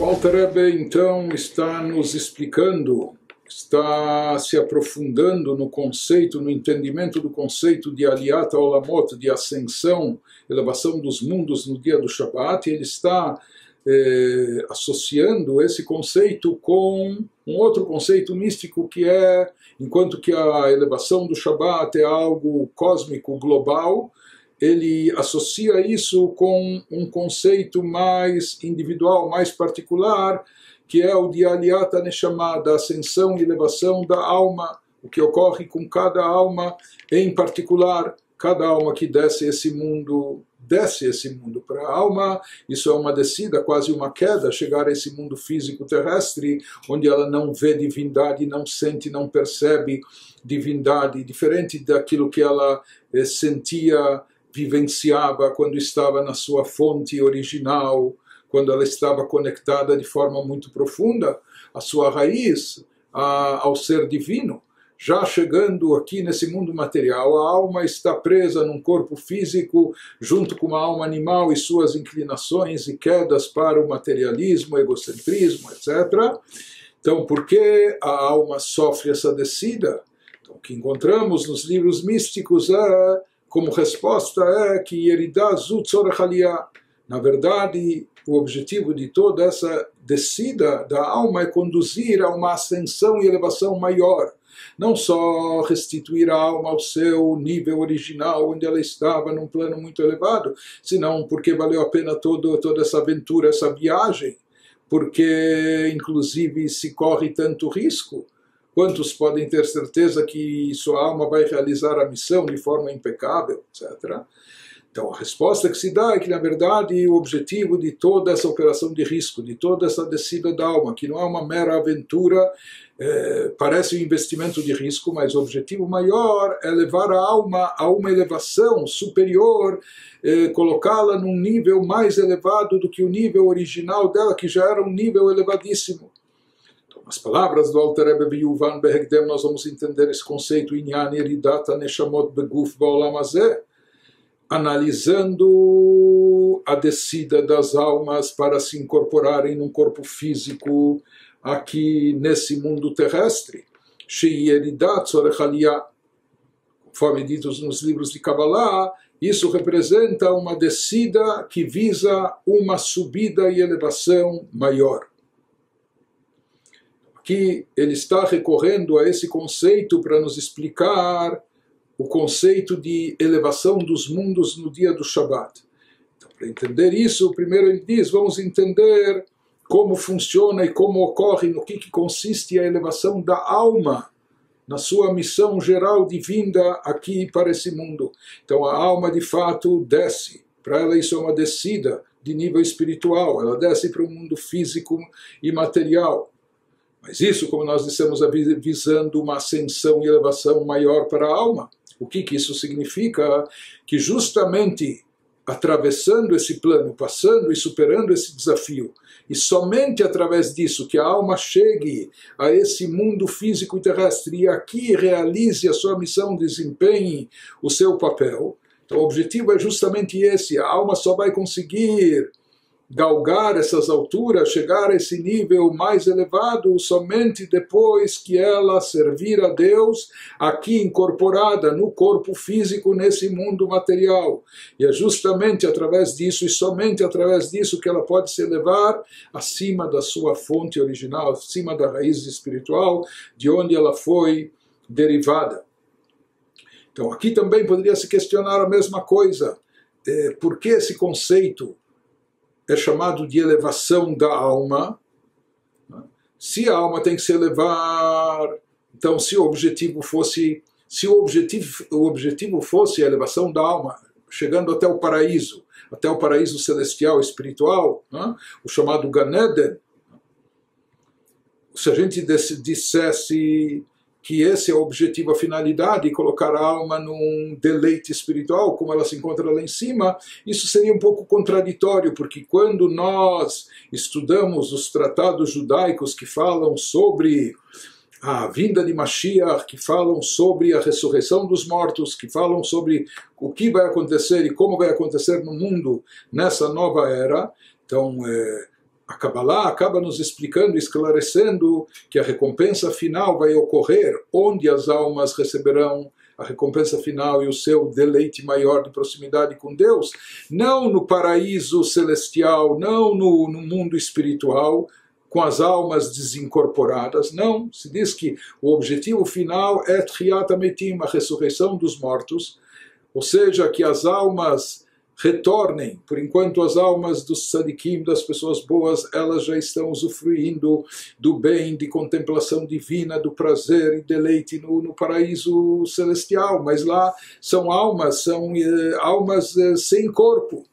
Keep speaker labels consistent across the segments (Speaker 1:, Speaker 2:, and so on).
Speaker 1: O Alter Rebbe, então, está nos explicando, está se aprofundando no conceito, no entendimento do conceito de Aliyat Olamot, de ascensão, elevação dos mundos no dia do Shabat, e ele está associando esse conceito com um outro conceito místico que é, enquanto que a elevação do Shabat é algo cósmico, global, ele associa isso com um conceito mais individual, mais particular, que é o de Aliyat Neshama, da ascensão e elevação da alma, o que ocorre com cada alma em particular, cada alma que desce esse mundo para a alma. Isso é uma descida, quase uma queda, chegar a esse mundo físico terrestre, onde ela não vê divindade, não sente, não percebe divindade, diferente daquilo que ela sentia, vivenciava quando estava na sua fonte original, quando ela estava conectada de forma muito profunda à sua raiz, ao ser divino. Já chegando aqui nesse mundo material, a alma está presa num corpo físico, junto com a alma animal e suas inclinações e quedas para o materialismo, egocentrismo, etc. Então, por que a alma sofre essa descida? Então, o que encontramos nos livros místicos como resposta é que Yeridah Zu Tzorech Aliyah. Na verdade, o objetivo de toda essa descida da alma é conduzir a uma ascensão e elevação maior. Não só restituir a alma ao seu nível original, onde ela estava num plano muito elevado, senão porque valeu a pena toda essa aventura, essa viagem, porque inclusive se corre tanto risco. Quantos podem ter certeza que sua alma vai realizar a missão de forma impecável, etc. Então, a resposta que se dá é que, na verdade, o objetivo de toda essa operação de risco, de toda essa descida da alma, que não é uma mera aventura, parece um investimento de risco, mas o objetivo maior é levar a alma a uma elevação superior, colocá-la num nível mais elevado do que o nível original dela, que já era um nível elevadíssimo. As palavras do Alter Rebbe Biyuvan Behekdem, nós vamos entender esse conceito Inyan Yeridat Neshamot Beguf Ba'olam Hazeh, analisando a descida das almas para se incorporarem num corpo físico aqui nesse mundo terrestre. Shei Yeridat Tzorech Aliyah, conforme ditos nos livros de Kabbalah, isso representa uma descida que visa uma subida e elevação maior. Aqui ele está recorrendo a esse conceito para nos explicar o conceito de elevação dos mundos no dia do Shabat. Então, para entender isso, primeiro ele diz, vamos entender como funciona e como ocorre, no que consiste a elevação da alma, na sua missão geral de vinda aqui para esse mundo. Então a alma de fato desce, para ela isso é uma descida de nível espiritual, ela desce para o mundo físico e material. Mas isso, como nós dissemos, visando uma ascensão e elevação maior para a alma. O que isso significa? Que justamente atravessando esse plano, passando e superando esse desafio, e somente através disso que a alma chegue a esse mundo físico e terrestre e aqui realize a sua missão, desempenhe o seu papel. Então o objetivo é justamente esse, a alma só vai conseguir galgar essas alturas, chegar a esse nível mais elevado somente depois que ela servir a Deus aqui incorporada no corpo físico nesse mundo material. E é justamente através disso e somente através disso que ela pode se elevar acima da sua fonte original, acima da raiz espiritual de onde ela foi derivada. Então aqui também poderia se questionar a mesma coisa. Por que esse conceito é chamado de elevação da alma? Se a alma tem que se elevar, então se o objetivo fosse a elevação da alma, chegando até o paraíso celestial, espiritual, o chamado Gan Eden, se a gente dissesse que esse é o objetivo, a finalidade, colocar a alma num deleite espiritual, como ela se encontra lá em cima, isso seria um pouco contraditório, porque quando nós estudamos os tratados judaicos que falam sobre a vinda de Mashiach, que falam sobre a ressurreição dos mortos, que falam sobre o que vai acontecer e como vai acontecer no mundo nessa nova era, então a Kabbalah acaba nos explicando, esclarecendo que a recompensa final vai ocorrer onde as almas receberão a recompensa final e o seu deleite maior de proximidade com Deus, não no paraíso celestial, não no mundo espiritual, com as almas desincorporadas, não. Se diz que o objetivo final é Tchiyat HaMetim, a ressurreição dos mortos, ou seja, que as almas retornem. Por enquanto as almas dos tzadikim, das pessoas boas, elas já estão usufruindo do bem, de contemplação divina, do prazer e deleite no paraíso celestial, mas lá são almas sem corpo.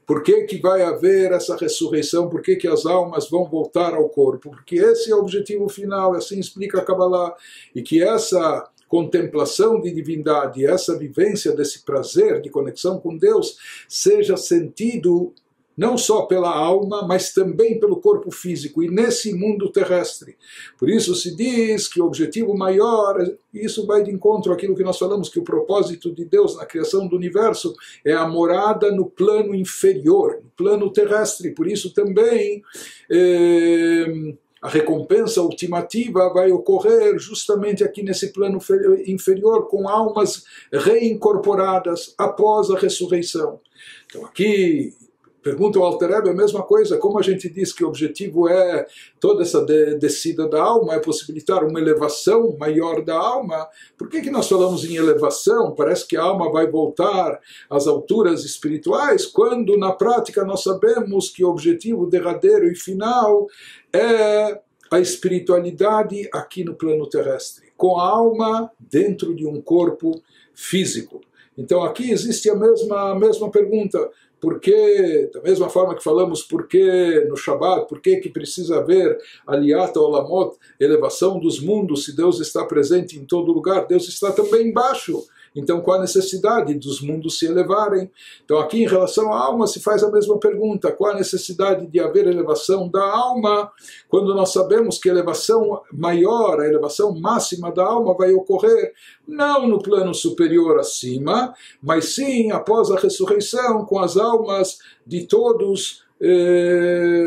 Speaker 1: Por que vai haver essa ressurreição? Por que as almas vão voltar ao corpo? Porque esse é o objetivo final, assim explica a Kabbalah, e que essa contemplação de divindade, essa vivência desse prazer de conexão com Deus, seja sentido não só pela alma, mas também pelo corpo físico, e nesse mundo terrestre. Por isso se diz que o objetivo maior, isso vai de encontro àquilo que nós falamos, que o propósito de Deus na criação do universo é a morada no plano inferior, no plano terrestre. Por isso também a recompensa ultimativa vai ocorrer justamente aqui nesse plano inferior, com almas reincorporadas após a ressurreição. Então aqui pergunta o Alter Rebbe a mesma coisa, como a gente diz que o objetivo é toda essa descida da alma, é possibilitar uma elevação maior da alma, por que nós falamos em elevação? Parece que a alma vai voltar às alturas espirituais, quando na prática nós sabemos que o objetivo derradeiro e final é a espiritualidade aqui no plano terrestre, com a alma dentro de um corpo físico. Então aqui existe a mesma pergunta. Por que, da mesma forma que falamos, por que no Shabbat, por que precisa haver Aliyat Olamot, elevação dos mundos, se Deus está presente em todo lugar, Deus está também embaixo. Então qual a necessidade dos mundos se elevarem? Então aqui em relação à alma se faz a mesma pergunta, qual a necessidade de haver elevação da alma, quando nós sabemos que a elevação maior, a elevação máxima da alma vai ocorrer não no plano superior acima, mas sim após a ressurreição, com as almas de todos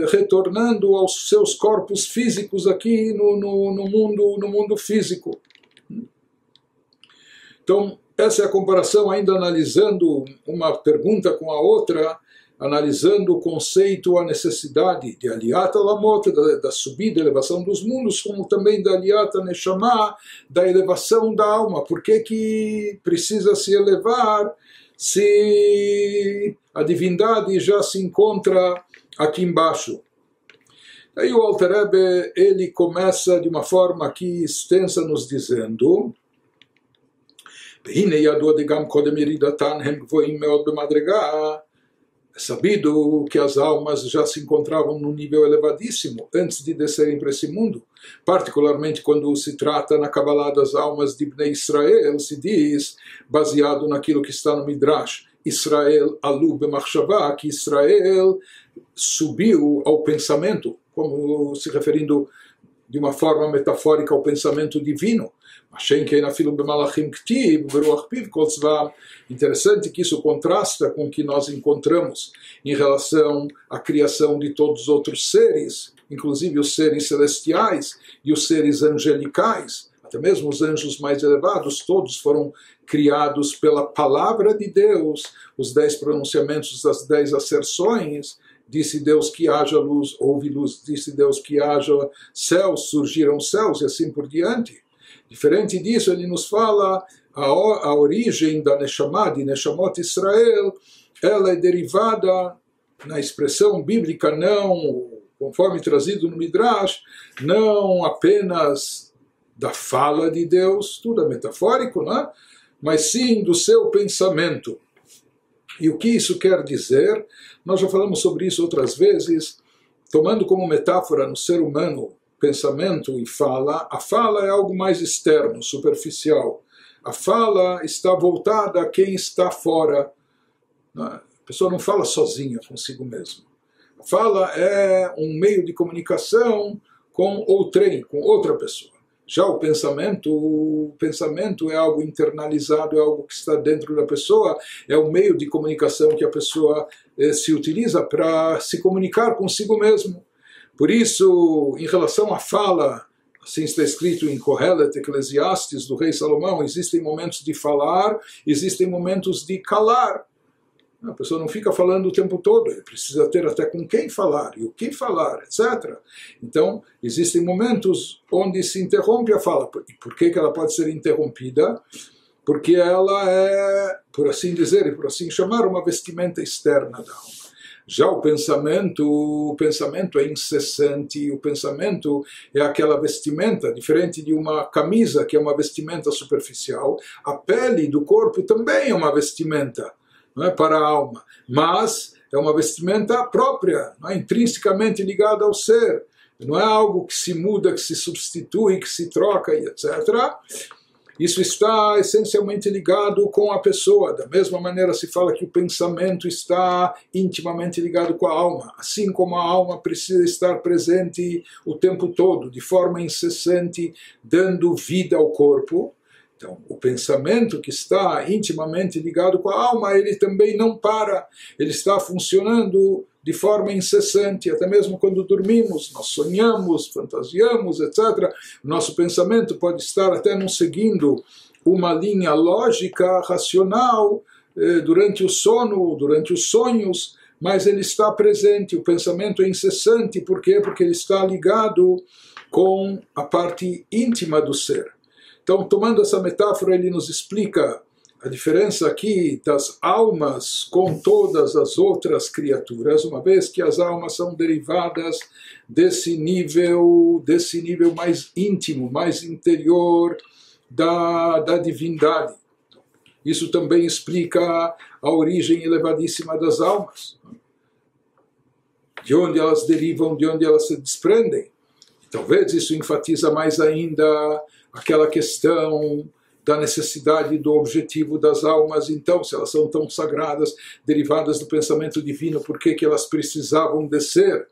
Speaker 1: retornando aos seus corpos físicos aqui no mundo físico. Então essa é a comparação, ainda analisando uma pergunta com a outra, analisando o conceito, a necessidade de Aliyat Olamot, da subida, elevação dos mundos, como também da Aliyat Neshama, da elevação da alma. Por que precisa se elevar se a divindade já se encontra aqui embaixo? Aí o Alter Rebbe, ele começa de uma forma aqui extensa nos dizendo: é sabido que as almas já se encontravam num nível elevadíssimo antes de descerem para esse mundo, particularmente quando se trata na Kabbalah das almas de Bnei Israel, se diz, baseado naquilo que está no Midrash, Israel alu b'machshavah, que Israel subiu ao pensamento, como se referindo de uma forma metafórica ao pensamento divino. Interessante que isso contrasta com o que nós encontramos em relação à criação de todos os outros seres, inclusive os seres celestiais e os seres angelicais, até mesmo os anjos mais elevados, todos foram criados pela palavra de Deus, os 10 pronunciamentos das 10 asserções. Disse Deus que haja luz, houve luz. Disse Deus que haja céus, surgiram céus, e assim por diante. Diferente disso, ele nos fala a origem da Neshama, de Neshamot Israel, ela é derivada, na expressão bíblica, não, conforme trazido no Midrash, não apenas da fala de Deus, tudo é metafórico, né? Mas sim do seu pensamento. E o que isso quer dizer? Nós já falamos sobre isso outras vezes, tomando como metáfora no ser humano pensamento e fala. A fala é algo mais externo, superficial. A fala está voltada a quem está fora. A pessoa não fala sozinha consigo mesma. A fala é um meio de comunicação com outrem, com outra pessoa. Já o pensamento é algo internalizado, é algo que está dentro da pessoa, é um meio de comunicação que a pessoa se utiliza para se comunicar consigo mesmo. Por isso, em relação à fala, assim está escrito em Kohelet, Eclesiastes, do rei Salomão, existem momentos de falar, existem momentos de calar. A pessoa não fica falando o tempo todo, ele precisa ter até com quem falar, e o que falar, etc. Então, existem momentos onde se interrompe a fala. E por que ela pode ser interrompida? Porque ela é, por assim dizer, e por assim chamar, uma vestimenta externa da alma. Já o pensamento é incessante, o pensamento é aquela vestimenta, diferente de uma camisa, que é uma vestimenta superficial, a pele do corpo também é uma vestimenta, não é, para a alma, mas é uma vestimenta própria, não é, intrinsecamente ligada ao ser, não é algo que se muda, que se substitui, que se troca, e etc. Isso está essencialmente ligado com a pessoa. Da mesma maneira se fala que o pensamento está intimamente ligado com a alma. Assim como a alma precisa estar presente o tempo todo, de forma incessante, dando vida ao corpo. Então, o pensamento que está intimamente ligado com a alma, ele também não para. Ele está funcionando de forma incessante, até mesmo quando dormimos, nós sonhamos, fantasiamos, etc. O nosso pensamento pode estar até não seguindo uma linha lógica, racional, durante o sono, durante os sonhos, mas ele está presente, o pensamento é incessante. Por quê? Porque ele está ligado com a parte íntima do ser. Então, tomando essa metáfora, ele nos explica a diferença aqui das almas com todas as outras criaturas, uma vez que as almas são derivadas desse nível mais íntimo, mais interior da divindade. Isso também explica a origem elevadíssima das almas, de onde elas derivam, de onde elas se desprendem. E talvez isso enfatiza mais ainda aquela questão da necessidade do objetivo das almas. Então, se elas são tão sagradas, derivadas do pensamento divino, por que elas precisavam descer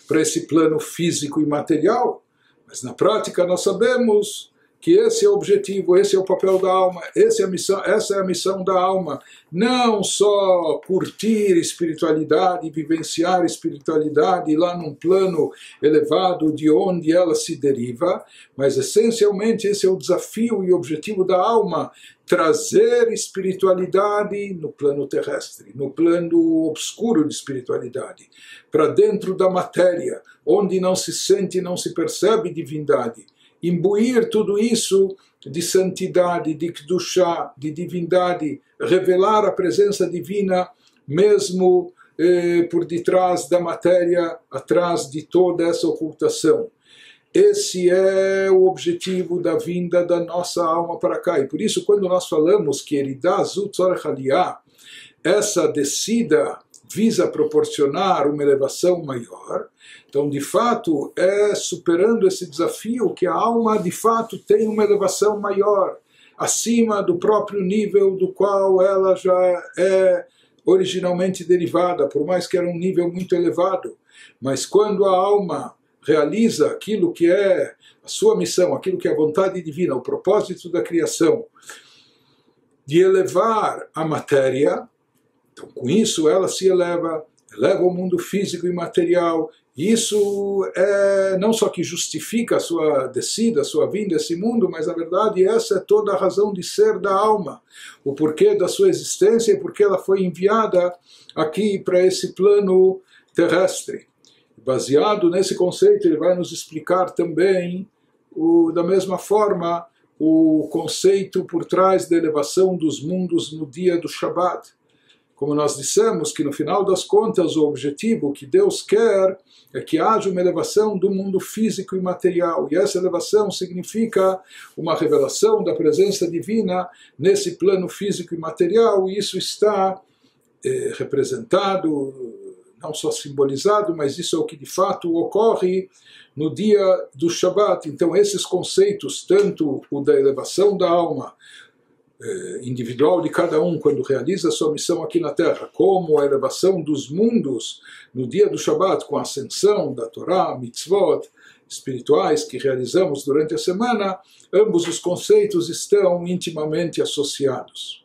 Speaker 1: para esse plano físico e material? Mas na prática nós sabemos que esse é o objetivo, esse é o papel da alma, essa é a missão da alma. Não só curtir espiritualidade, vivenciar espiritualidade lá num plano elevado de onde ela se deriva, mas essencialmente esse é o desafio e objetivo da alma, trazer espiritualidade no plano terrestre, no plano obscuro de espiritualidade, para dentro da matéria, onde não se sente e não se percebe divindade. Imbuir tudo isso de santidade, de kedushá, de divindade, revelar a presença divina mesmo por detrás da matéria, atrás de toda essa ocultação. Esse é o objetivo da vinda da nossa alma para cá. E por isso, quando nós falamos que Eridá Zut Tzorech Aliyah, essa descida visa proporcionar uma elevação maior, então, de fato, é superando esse desafio que a alma, de fato, tem uma elevação maior, acima do próprio nível do qual ela já é originalmente derivada, por mais que era um nível muito elevado. Mas quando a alma realiza aquilo que é a sua missão, aquilo que é a vontade divina, o propósito da criação, de elevar a matéria, então, com isso ela se eleva o mundo físico e material. Isso é não só que justifica a sua descida, a sua vinda a esse mundo, mas na verdade essa é toda a razão de ser da alma, o porquê da sua existência e porque ela foi enviada aqui para esse plano terrestre. Baseado nesse conceito, ele vai nos explicar também, da mesma forma, o conceito por trás da elevação dos mundos no dia do Shabbat. Como nós dissemos, que no final das contas o objetivo que Deus quer é que haja uma elevação do mundo físico e material. E essa elevação significa uma revelação da presença divina nesse plano físico e material. E isso está representado, não só simbolizado, mas isso é o que de fato ocorre no dia do Shabbat. Então esses conceitos, tanto o da elevação da alma, individual de cada um quando realiza a sua missão aqui na Terra, como a elevação dos mundos no dia do Shabbat, com a ascensão da Torá, mitzvot espirituais que realizamos durante a semana, ambos os conceitos estão intimamente associados.